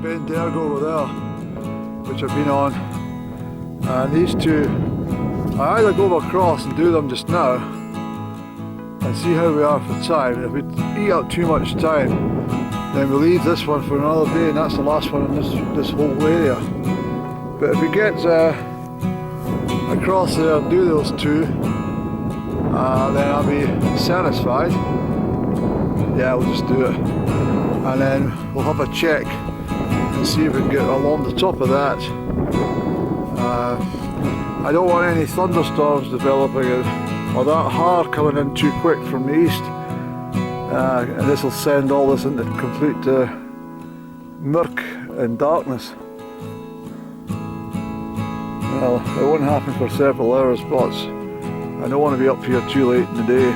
bend erg over there, which I've been on, and these two, I either go across and do them just now and see how we are for time. If we eat up too much time, then we leave this one for another day, and that's the last one in this whole area. But if we get across there and do those two, then I'll be satisfied. Yeah, we'll just do it, and then we'll have a check and see if we can get along the top of that. I don't want any thunderstorms developing or that har coming in too quick from the east, and this will send all this into complete murk and darkness. Well, it won't happen for several hours, but I don't want to be up here too late in the day.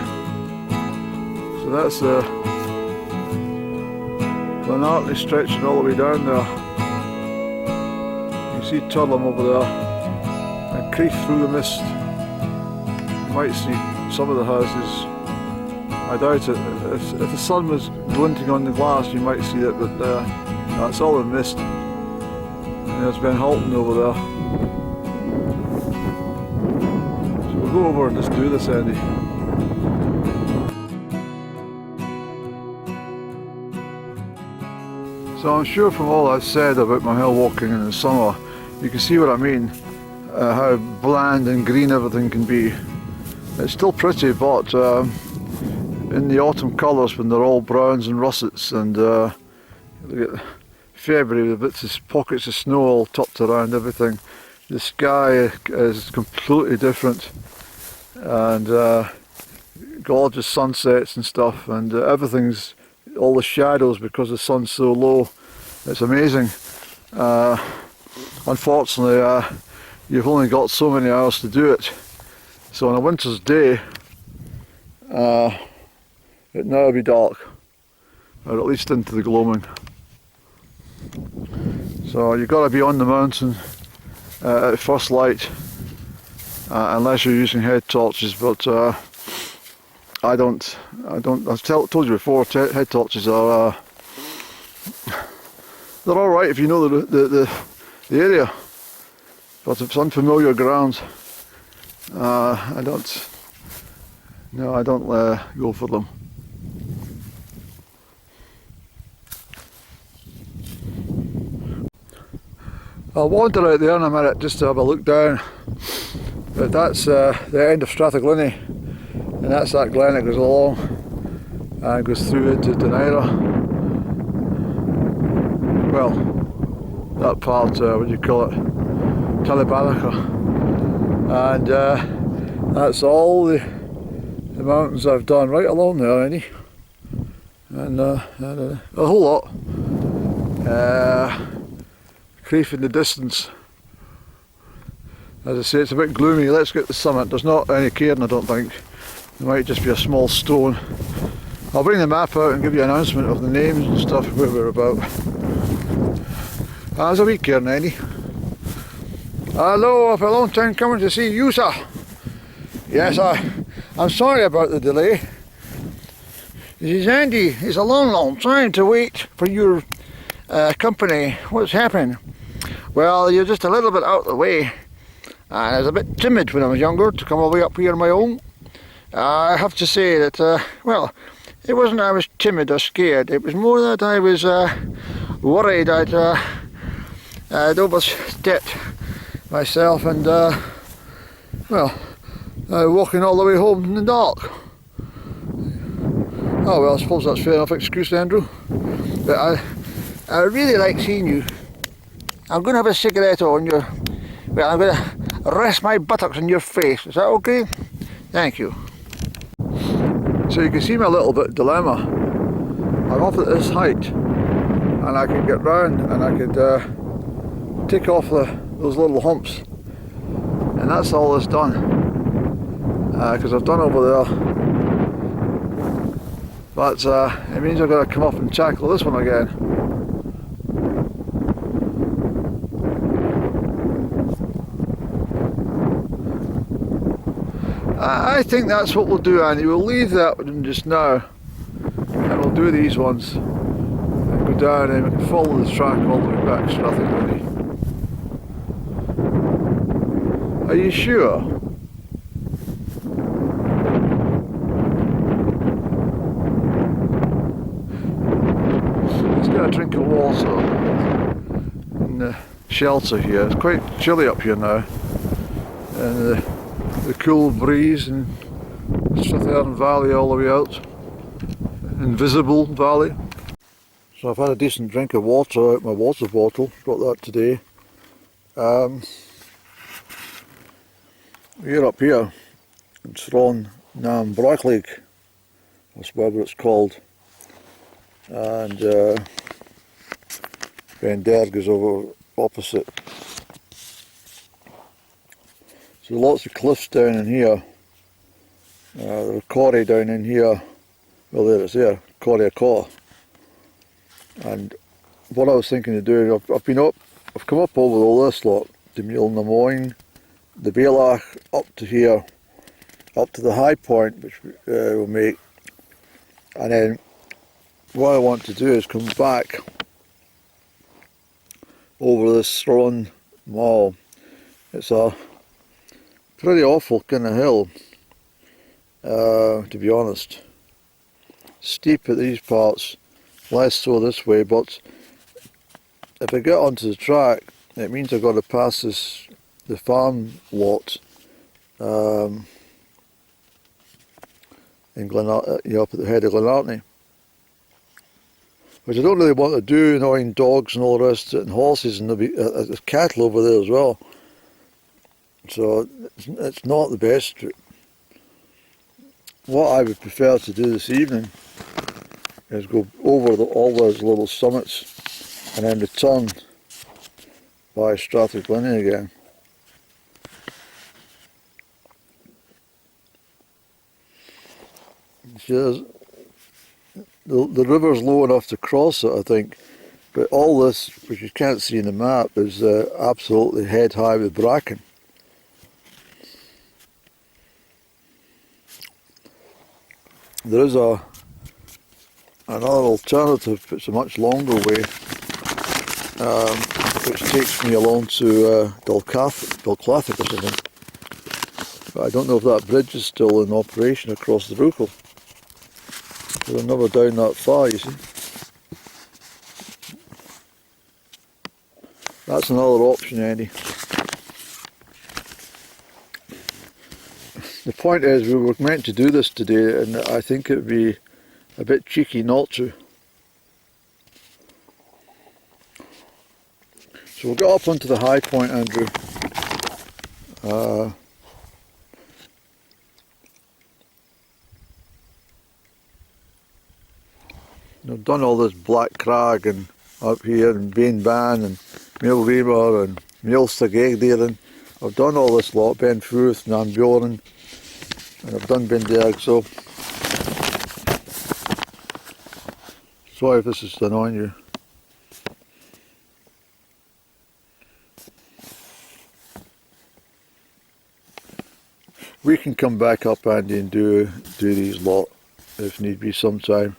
So that's Glen Artney stretching all the way down there. You can see Turlum over there, and Crieff through the mist. You might see some of the houses. I doubt it. If the sun was glinting on the glass, you might see it, but that's all in mist. And there's Ben Halton over there. So we'll go over and just do this, Andy. So I'm sure from all I've said about my hill walking in the summer, you can see what I mean, how bland and green everything can be. It's still pretty, but in the autumn colours, when they're all browns and russets, and look at February with bits of pockets of snow all tucked around everything, the sky is completely different, and gorgeous sunsets and stuff, and everything's, all the shadows, because the sun's so low. It's amazing. Unfortunately, you've only got so many hours to do it. So on a winter's day, it now will be dark, or at least into the gloaming. So you've got to be on the mountain at first light, unless you're using head torches. But I don't. I've told you before, head torches are they're all right if you know the area, but if it's unfamiliar ground, I don't go for them. I'll wander out there in a minute just to have a look down, but that's the end of Strathearn, and that's that glen that goes along and goes through into Denaira. Well, that part, what do you call it, Talibanaka, and that's all the mountains I've done right along there, Andy, and a whole lot. Crieff in the distance. As I say, it's a bit gloomy. Let's get to the summit. There's not any cairn, I don't think. There might just be a small stone. I'll bring the map out and give you an announcement of the names and stuff where we're about. There's a wee cairn, Andy. Hello, I've a long time coming to see you, sir. Yes, I'm sorry about the delay. This is Andy. It's a long time to wait for your company. What's happened? Well, you're just a little bit out of the way. I was a bit timid when I was younger to come all the way up here on my own. I have to say that, well, it wasn't I was timid or scared. It was more that I was worried I'd overstepped myself and, well, walking all the way home in the dark. Oh well, I suppose that's fair enough excuse, Andrew. But I really like seeing you. I'm going to have a cigarette on your... Well, I'm going to rest my buttocks on your face. Is that okay? Thank you. So you can see my little bit dilemma. I'm up at this height, and I could get round and I could tick off those little humps, and that's all it's done. Because I've done over there. But it means I've got to come up and tackle this one again. I think that's what we'll do, Andy. We'll leave that one just now, and we'll do these ones and go down and we can follow the track all the way back to Strathearn. Are you sure? Let's get a drink of water in the shelter here. It's quite chilly up here now, and the cool breeze and Strathearn Valley all the way out, Invisible Valley. So I've had a decent drink of water out of my water bottle, got that today. We're up here in Sron Broighleag, that's whatever it's called, and Ben Derg is over opposite. So lots of cliffs down in here. There's a quarry down in here. Well, there it's there, Quarry Core. And what I was thinking of doing, I've come up over all this lot, the Ghlinnie, the Broighleag, up to here, up to the high point, which we'll make. And then what I want to do is come back over this Sron Mall. It's a pretty awful kind of hill, to be honest. Steep at these parts, less so this way, but if I get onto the track, it means I've got to pass the farm lot in up at the head of Glen Artney, which I don't really want to do, annoying dogs and all the rest of it, and horses, and there's cattle over there as well. So it's not the best route. What I would prefer to do this evening is go over all those little summits and then return by Strathearn again. See, the river's low enough to cross it, I think, but all this, which you can't see in the map, is absolutely head high with bracken. There is another alternative, it's a much longer way, which takes me along to Glenartney or something. But I don't know if that bridge is still in operation across the Broighleag. We're never down that far, you see. That's another option, Andy. The point is, we were meant to do this today, and I think it would be a bit cheeky not to. So we'll get up onto the high point, Andrew. I've done all this Black Crag and up here, and Bain Ban and Mail Reamer and Mail Stagegdiren. I've done all this lot, Ben Futh, Nambjoren, and I've done Ben Derg, so sorry if this is annoying you. We can come back up, Andy, and do these lot if need be sometime.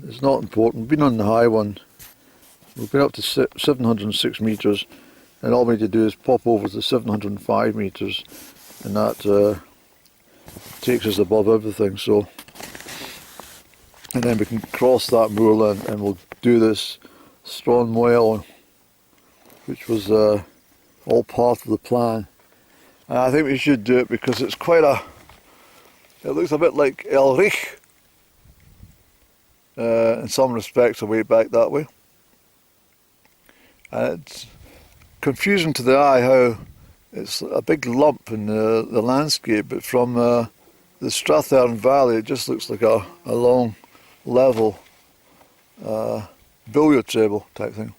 It's not important. We've been on the high one. We've been up to 706 metres, and all we need to do is pop over to 705 metres, and that takes us above everything. So, and then we can cross that moorland, and we'll do this Sron Moel, which was all part of the plan. And I think we should do it because it's quite it looks a bit like Elrich. In some respects, away back that way. And it's confusing to the eye how it's a big lump in the landscape, but from the Strathearn Valley it just looks like a long, level billiard table type thing.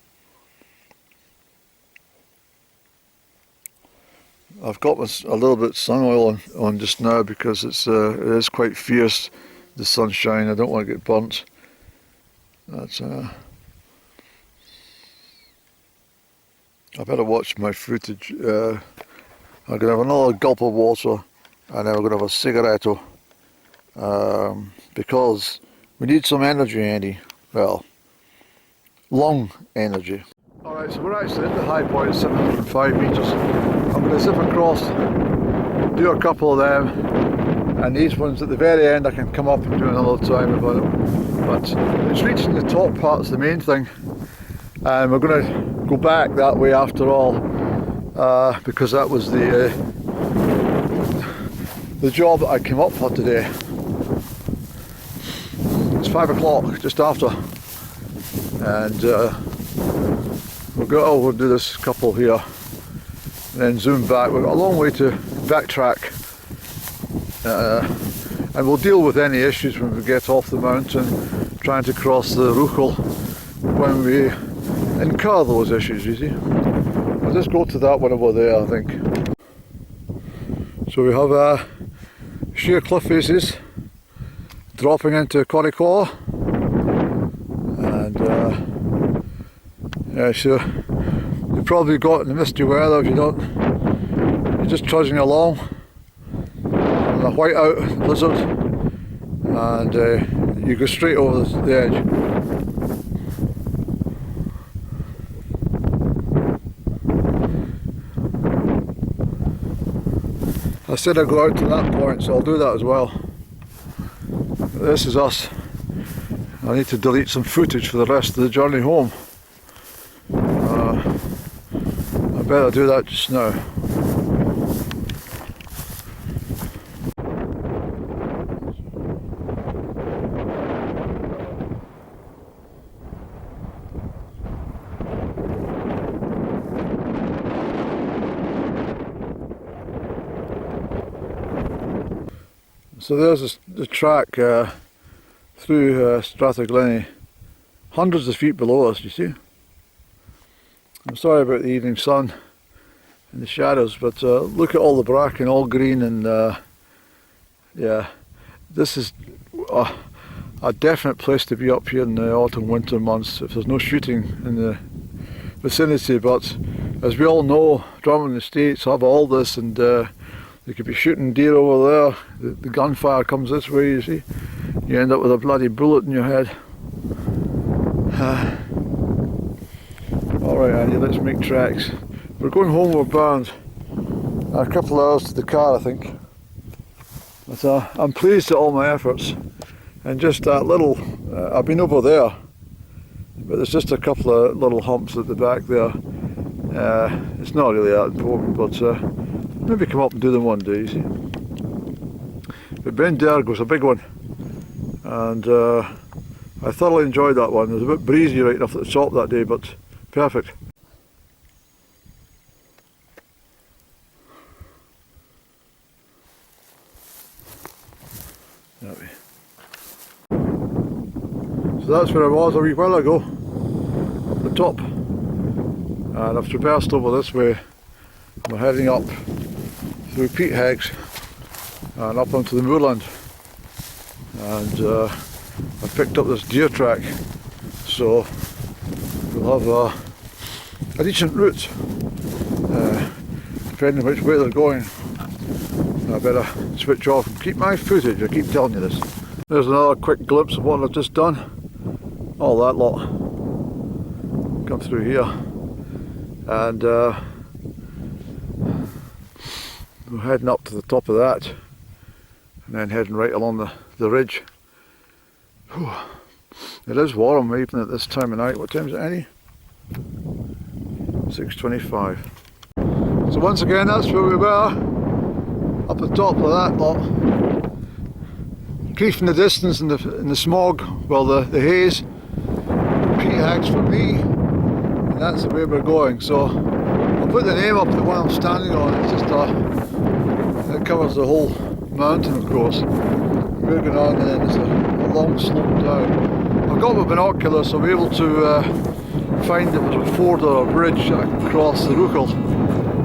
I've got a little bit of sun oil on just now because it is quite fierce, the sunshine. I don't want to get burnt. That's I better watch my footage. I'm going to have another gulp of water, and then we're going to have a cigarette, because we need some energy, Andy. Well, lung energy. Alright, so we're actually at the high point of 705 metres. I'm going to zip across, do a couple of them, and these ones at the very end I can come up and do another time about it. But it's reaching the top part's the main thing, and we're going to go back that way after all, because that was the job that I came up for today. It's 5 o'clock, just after, and we'll do this couple here, and then zoom back. We've got a long way to backtrack, and we'll deal with any issues when we get off the mountain, trying to cross the Rúchal when we incur those issues, you see. I'll just go to that one over there, I think. So we have sheer cliff faces dropping into Crieff, and yeah, so you've probably got in the misty weather. If you don't, you're just trudging along on a whiteout blizzard, and you go straight over the edge. I said I'd go out to that point, so I'll do that as well. This is us. I need to delete some footage for the rest of the journey home. I better do that just now. So there's the track through Strathearn, hundreds of feet below us, you see. I'm sorry about the evening sun and the shadows, but look at all the bracken, all green, and yeah, this is a definite place to be up here in the autumn winter months if there's no shooting in the vicinity. But as we all know, Drummond Estates have all this, and you could be shooting deer over there, the gunfire comes this way, you see, you end up with a bloody bullet in your head. Alright Andy, let's make tracks. We're going homeward bound, a couple of hours to the car I think. But I'm pleased at all my efforts, and just that little, I've been over there, but there's just a couple of little humps at the back there. It's not really that important, but maybe come up and do them one day, you see. But Ben Dergo's a big one, and I thoroughly enjoyed that one. It was a bit breezy right enough at the top that day, but perfect. That way. So that's where I was a wee while ago, up the top, and I've traversed over this way. We're heading up through peat hags and up onto the moorland, and I've picked up this deer track, so we'll have a decent route depending which way they're going. I better switch off and keep my footage, I keep telling you this. There's another quick glimpse of what I've just done. All that lot come through here, and we're heading up to the top of that, and then heading right along the ridge. Whew. It is warm even at this time of night. What time is it, Annie? 6:25. So once again, that's where we were, up the top of that lot. Crieff in the distance, in the smog, well, the haze. Peat hags for me, and that's the way we're going. So I'll put the name up, the one I'm standing on. It's just it covers the whole mountain, of course. We're going on, and then there's a long slope down. I've got my binoculars, so I'll be able to find if there's a ford or a bridge that I can cross the Rúchal,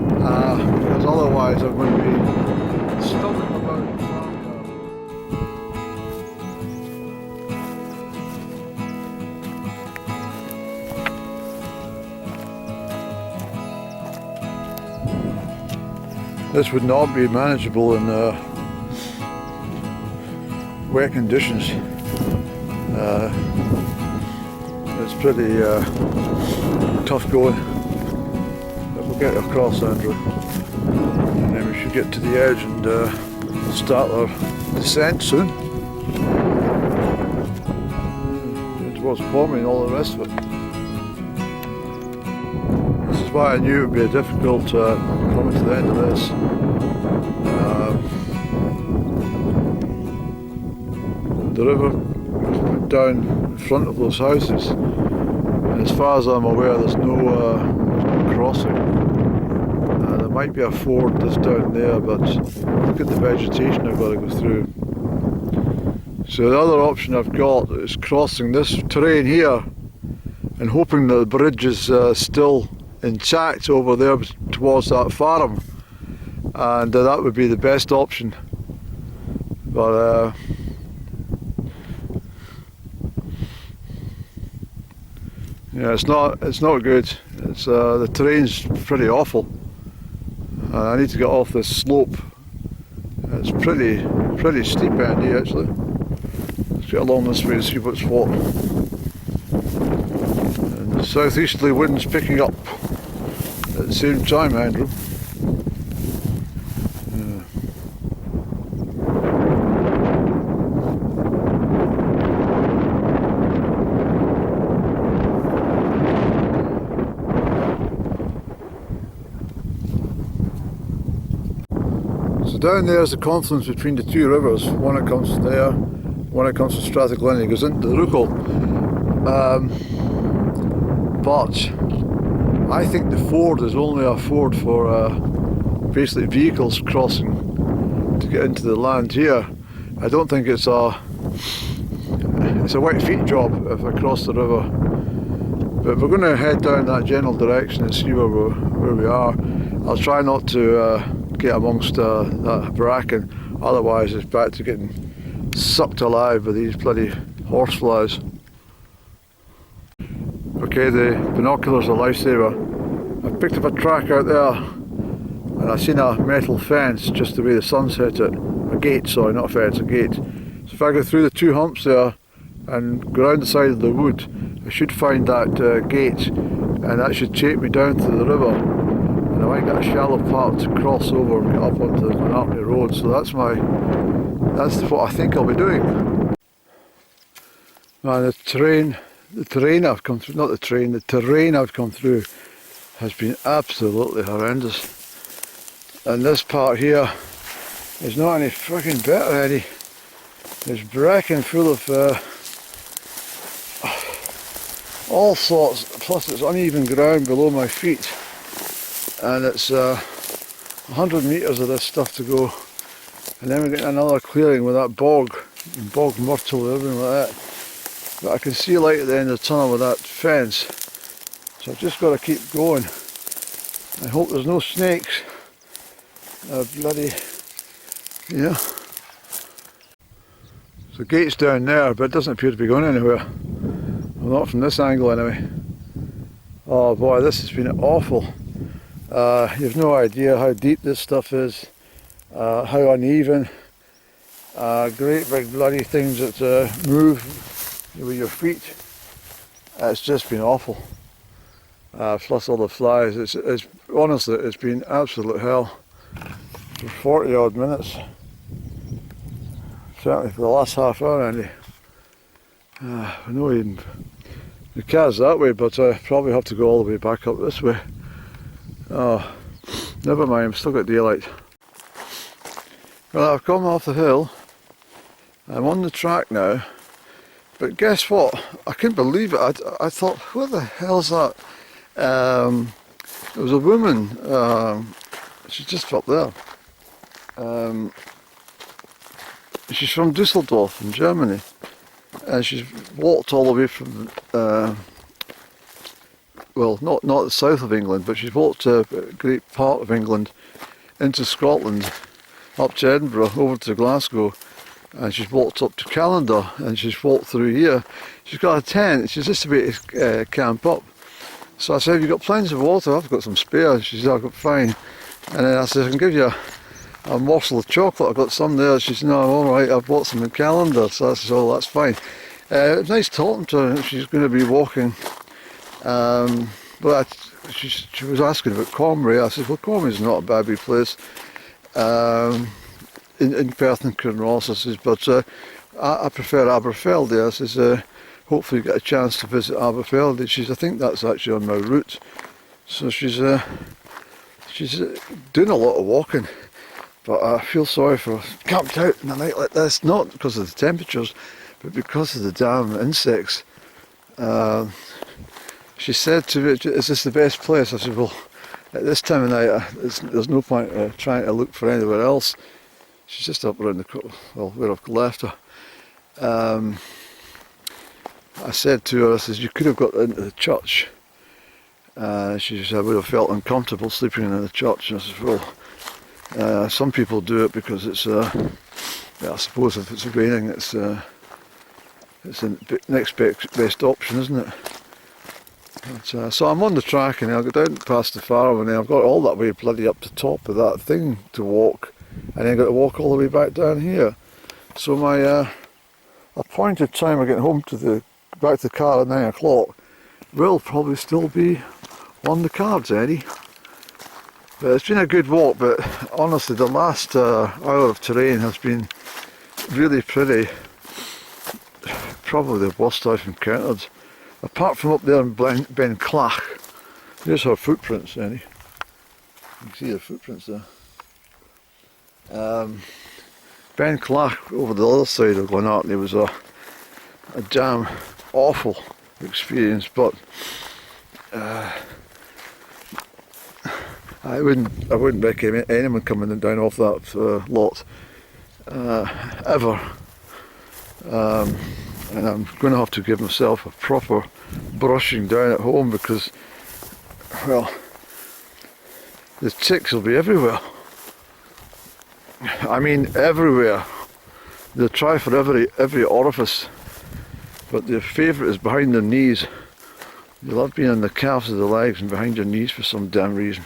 because otherwise I'm going to be stumbling about. This would not be manageable in wet conditions. It's pretty tough going, but we'll get across, Andrew, and then we should get to the edge and start our descent soon. Towards Pommy and all the rest of it. This is why I knew it would be a difficult coming to the end of this. The river went down in front of those houses, and as far as I'm aware there's no crossing. There might be a ford that's down there, but look at the vegetation I've got to go through. So the other option I've got is crossing this terrain here and hoping that the bridge is still intact over there towards that farm, and that would be the best option. But yeah, it's not good. It's the terrain's pretty awful. I need to get off this slope. It's pretty steep, Andy, actually. Let's get along this way and see what's what. And the southeasterly wind's picking up at the same time, Andrew. So down there is the confluence between the two rivers. One that comes there, one that comes from Strathearn, goes into the Rúchal. But I think the ford is only a ford for basically vehicles crossing to get into the land here. I don't think it's a wet feet job if I cross the river. But we're going to head down that general direction and see where we are. I'll try not to get amongst that bracken, otherwise it's back to getting sucked alive by these bloody horseflies. Okay, the binoculars are a lifesaver. I picked up a track out there and I seen a metal fence just the way the sun's hit it. A gate, sorry, not a fence, a gate. So if I go through the two humps there and go around the side of the wood, I should find that gate, and that should take me down to the river. And I might get a shallow part to cross over and get up onto the Glen Artney road. So that's what I think I'll be doing. Man, the terrain I've come through, not the train, the terrain I've come through has been absolutely horrendous. And this part here is not any fucking better, Eddie. There's bracken full of all sorts, plus it's uneven ground below my feet. And it's 100 metres of this stuff to go, and then we get another clearing with that bog myrtle and everything like that. But I can see light at the end of the tunnel with that fence, so I've just got to keep going. I hope there's no snakes. Bloody, yeah. So the gate's down there, but it doesn't appear to be going anywhere. Well, not from this angle anyway. Oh boy, this has been awful. You've no idea how deep this stuff is, how uneven, great big bloody things that move with your feet. It's just been awful. Plus all the flies. It's honestly, it's been absolute hell for 40 odd minutes. Certainly for the last half hour, Andy. I know even the car's that way, but I probably have to go all the way back up this way. Oh, never mind, I've still got daylight. Well, I've come off the hill. I'm on the track now. But guess what? I couldn't believe it. I thought, where the hell's that? There was a woman, she's just up there. She's from Düsseldorf in Germany. And she's walked all the way from well, not the south of England, but she's walked a great part of England into Scotland, up to Edinburgh, over to Glasgow, and she's walked up to Callander, and she's walked through here. She's got a tent, she's just about to camp up. So I said, have you got plenty of water? I've got some spare. She said, I've got fine. And then I said, I can give you a morsel of chocolate, I've got some there. She said, no, I'm alright, I've bought some in Callander. So I said, oh, that's fine. It's nice talking to her. She's going to be walking. She was asking about Comrie. I said, well, Comrie's not a bad wee place. In Perth and Carnross, I says, but I prefer Aberfeldy. I says, hopefully you get a chance to visit Aberfeldy. She says, I think that's actually on my route. So she's doing a lot of walking. But I feel sorry for her. Camped out in a night like this, not because of the temperatures, but because of the damn insects. She said to me, is this the best place? I said, well, at this time of night, there's no point trying to look for anywhere else. She's just up around the corner, well, where I've left her. I said to her, I said, you could have got into the church. She said, I would have felt uncomfortable sleeping in the church. And I said, well, some people do it because it's, yeah, I suppose if it's raining, it's the next best option, isn't it? But, so I'm on the track and I'll go down past the farm and then I've got all that way bloody up the top of that thing to walk, and then I've got to walk all the way back down here. So my appointed time of getting home to back to the car at 9 o'clock will probably still be on the cards, Eddie. But it's been a good walk, but honestly the last hour of terrain has been really pretty. Probably the worst I've encountered. Apart from up there in Ben Clach. There's her footprints, Eddie. You can see the footprints there. Ben Clach over the other side of Glen Artney was a damn awful experience, but I wouldn't recommend anyone coming down off that lot ever. And I'm going to have to give myself a proper brushing down at home because, well, the ticks will be everywhere. I mean everywhere. They'll try for every orifice, but their favourite is behind their knees. They love being on the calves of the legs and behind your knees for some damn reason.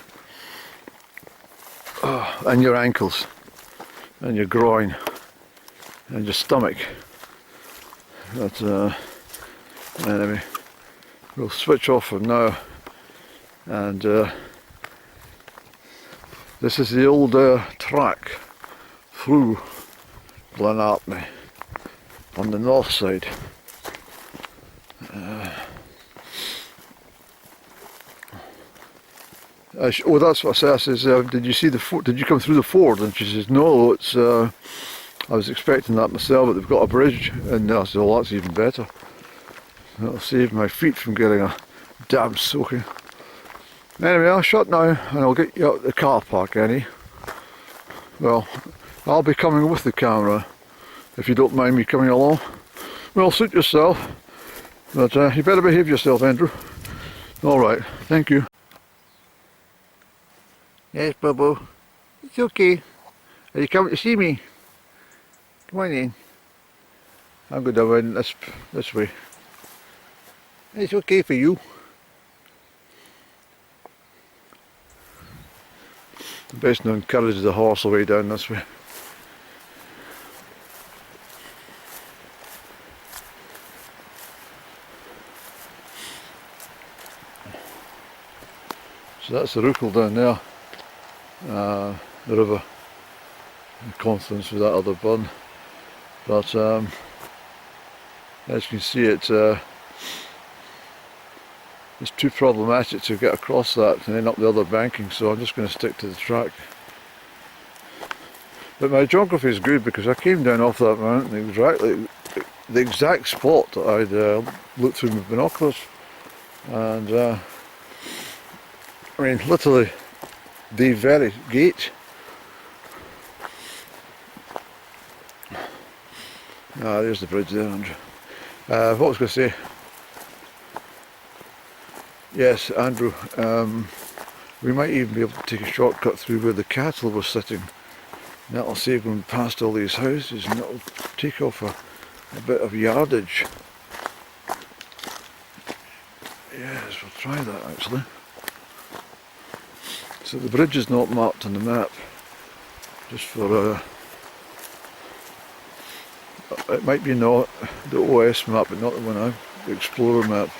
Oh, and your ankles, and your groin, and your stomach. But anyway, we'll switch off for now, and this is the old track through Glen Artney on the north side. Oh, that's what I said. I says, did you see the ford? Did you come through the ford? And she says, no, it's. I was expecting that myself, but they've got a bridge, and I said, well, that's even better. That'll save my feet from getting a damn soaking. Anyway, I'll shut now, and I'll get you out the car park, Annie. Well, I'll be coming with the camera, if you don't mind me coming along. Well, suit yourself, but you better behave yourself, Andrew. Alright, thank you. Yes, Bobo. It's okay. Are you coming to see me? Come on in. I'm going down this way. It's okay for you. Best to encourage the horse away down this way. So that's the Rookel down there. The river. The confluence with that other burn. But as you can see, it's too problematic to get across that and then up the other banking, so I'm just going to stick to the track. But my geography is good because I came down off that mountain exactly the exact spot that I'd looked through my binoculars, and I mean literally the very gate. Ah, there's the bridge there, Andrew. What was I going to say? Yes, Andrew, we might even be able to take a shortcut through where the cattle were sitting. That'll save them past all these houses, and that'll take off a bit of yardage. Yes, we'll try that actually. So the bridge is not marked on the map, just for It might be not the OS map, but not the one the Explorer map.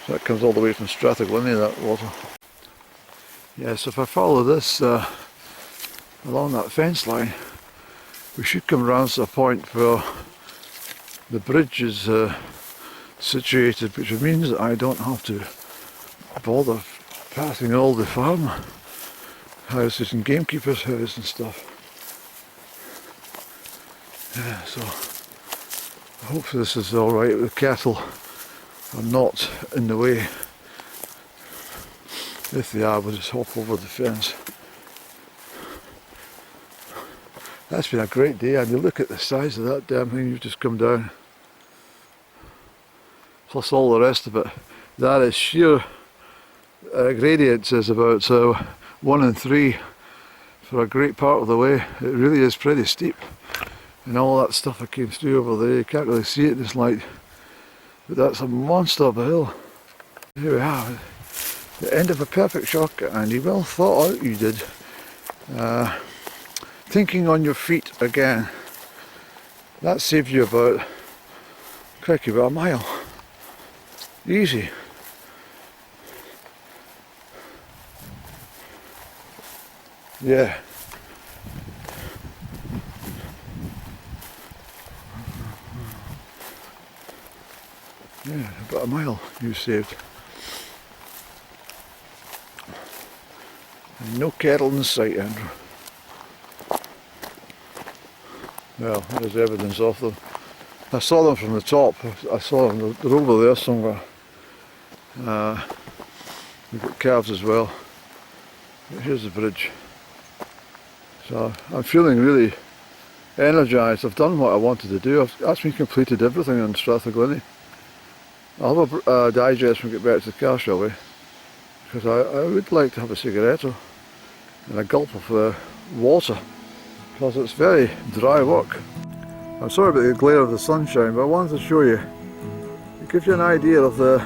So that comes all the way from Ghlinnie, that water. Yes, if I follow this along that fence line, we should come round to a point where the bridge is situated, which means that I don't have to bother passing all the farm houses and gamekeepers' houses and stuff. Yeah, so hopefully this is alright. The cattle are not in the way. If they are, we'll just hop over the fence. That's been a great day, and you look at the size of that damn thing you've just come down. Plus all the rest of it. That is sheer gradients is about 1 and 3 for a great part of the way. It really is pretty steep. And all that stuff that came through over there, you can't really see it in this light. But that's a monster of a hill. Here we are. The end of a perfect shortcut, Andy. Well thought out you did. Thinking on your feet again. That saved you about, crikey, about a mile. Easy. Yeah. Yeah, about a mile you saved. And no cattle in sight, Andrew. Well, there's evidence of them. I saw them from the top. I saw them, they're over there somewhere. We've got calves as well. But here's the bridge. So I'm feeling really energised. I've done what I wanted to do. I've actually completed everything on Strathearn. I'll have a digest when we get back to the car, shall we? Because I would like to have a cigarette and a gulp of water, because it's very dry work. I'm sorry about the glare of the sunshine, but I wanted to show you. It gives you an idea of the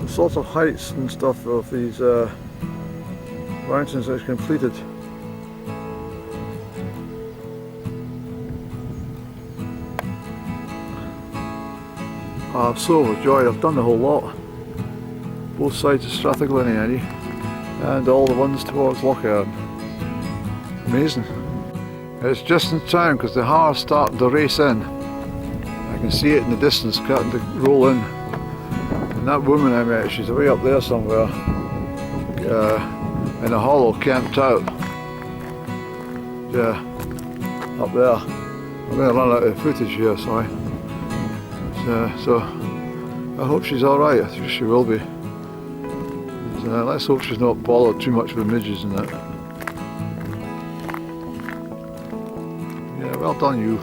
sort of heights and stuff of these mountains that's completed. I'm so overjoyed. I've done the whole lot. Both sides of Strathearn, Andy, and all the ones towards Loch Arn. Amazing. It's just in time because the hare's starting to race in. I can see it in the distance, starting to roll in. And that woman I met, she's way up there somewhere, in a hollow, camped out. Yeah, up there. I'm going to run out of footage here, sorry. So I hope she's alright. I think she will be. Let's hope she's not bothered too much with midges and that. Yeah, well done you.